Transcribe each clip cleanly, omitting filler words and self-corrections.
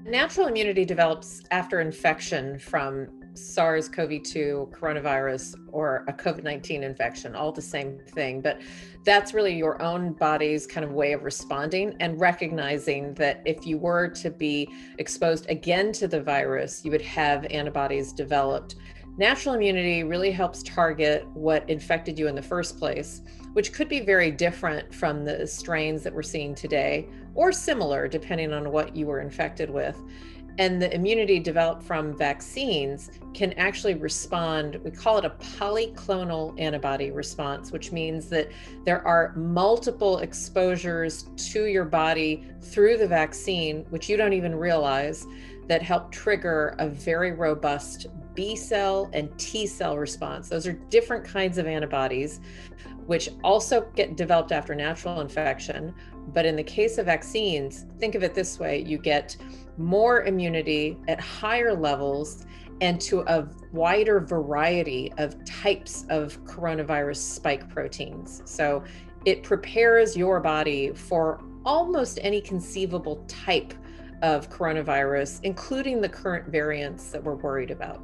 Natural immunity develops after infection from SARS-CoV-2, coronavirus, or a COVID-19 infection, all the same thing. But that's really your own body's kind of way of responding and recognizing that if you were to be exposed again to the virus, you would have antibodies developed. Natural immunity really helps target what infected you in the first place, which could be very different from the strains that we're seeing today, or similar depending on what you were infected with. And the immunity developed from vaccines can actually respond, we call it a polyclonal antibody response, which means that there are multiple exposures to your body through the vaccine, which you don't even realize, that help trigger a very robust B cell and T cell response. Those are different kinds of antibodies, which also get developed after natural infection. But in the case of vaccines, think of it this way: you get more immunity at higher levels and to a wider variety of types of coronavirus spike proteins. So it prepares your body for almost any conceivable type of coronavirus, including the current variants that we're worried about.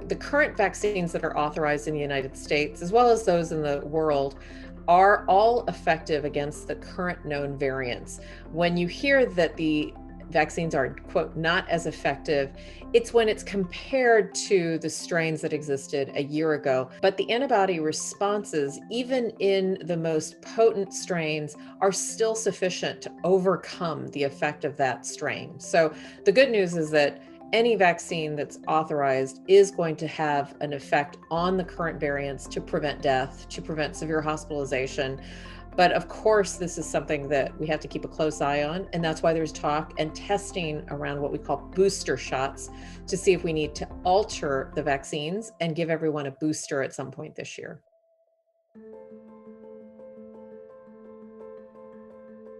The current vaccines that are authorized in the United States, as well as those in the world, are all effective against the current known variants. When you hear that the vaccines are, quote, not as effective, it's when it's compared to the strains that existed a year ago. But the antibody responses, even in the most potent strains, are still sufficient to overcome the effect of that strain. So the good news is that any vaccine that's authorized is going to have an effect on the current variants to prevent death, to prevent severe hospitalization. But of course, this is something that we have to keep a close eye on. And that's why there's talk and testing around what we call booster shots to see if we need to alter the vaccines and give everyone a booster at some point this year.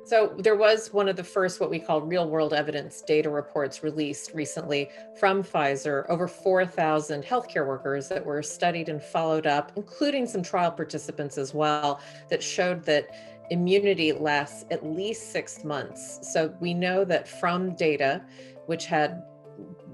So there was one of the first, what we call real world evidence data reports released recently from Pfizer, over 4,000 healthcare workers that were studied and followed up, including some trial participants as well, that showed that immunity lasts at least 6 months. So we know that from data, which had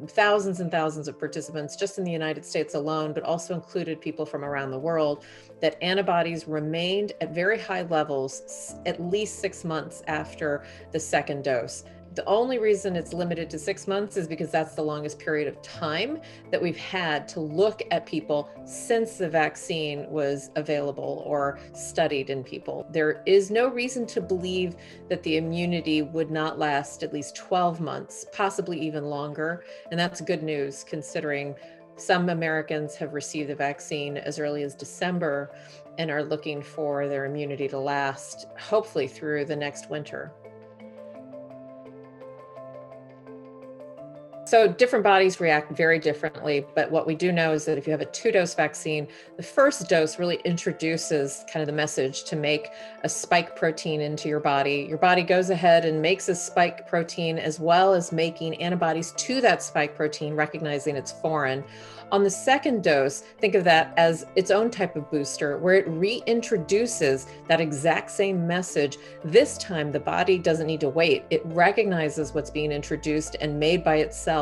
thousands and thousands of participants just in the United States alone, but also included people from around the world, that antibodies remained at very high levels at least 6 months after the second dose. The only reason it's limited to 6 months is because that's the longest period of time that we've had to look at people since the vaccine was available or studied in people. There is no reason to believe that the immunity would not last at least 12 months, possibly even longer. And that's good news considering some Americans have received the vaccine as early as December and are looking for their immunity to last, hopefully through the next winter. So different bodies react very differently, but what we do know is that if you have a 2-dose vaccine, the first dose really introduces kind of the message to make a spike protein into your body. Your body goes ahead and makes a spike protein as well as making antibodies to that spike protein, recognizing it's foreign. On the second dose, think of that as its own type of booster, where it reintroduces that exact same message. This time, the body doesn't need to wait. It recognizes what's being introduced and made by its cells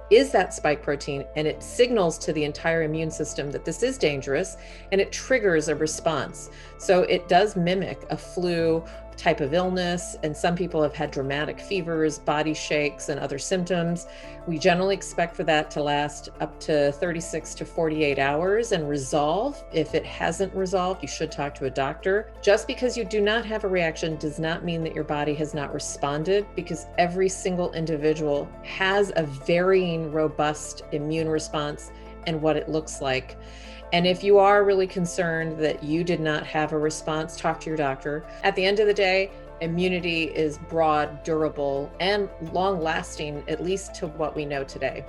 is that spike protein, and it signals to the entire immune system that this is dangerous, and it triggers a response. So it does mimic a flu type of illness, and some people have had dramatic fevers, body shakes, and other symptoms. We generally expect for that to last up to 36 to 48 hours and resolve. If it hasn't resolved, you should talk to a doctor. Just because you do not have a reaction does not mean that your body has not responded, because every single individual has a varying robust immune response and what it looks like. And if you are really concerned that you did not have a response, talk to your doctor. At the end of the day, immunity is broad, durable, and long-lasting, at least to what we know today.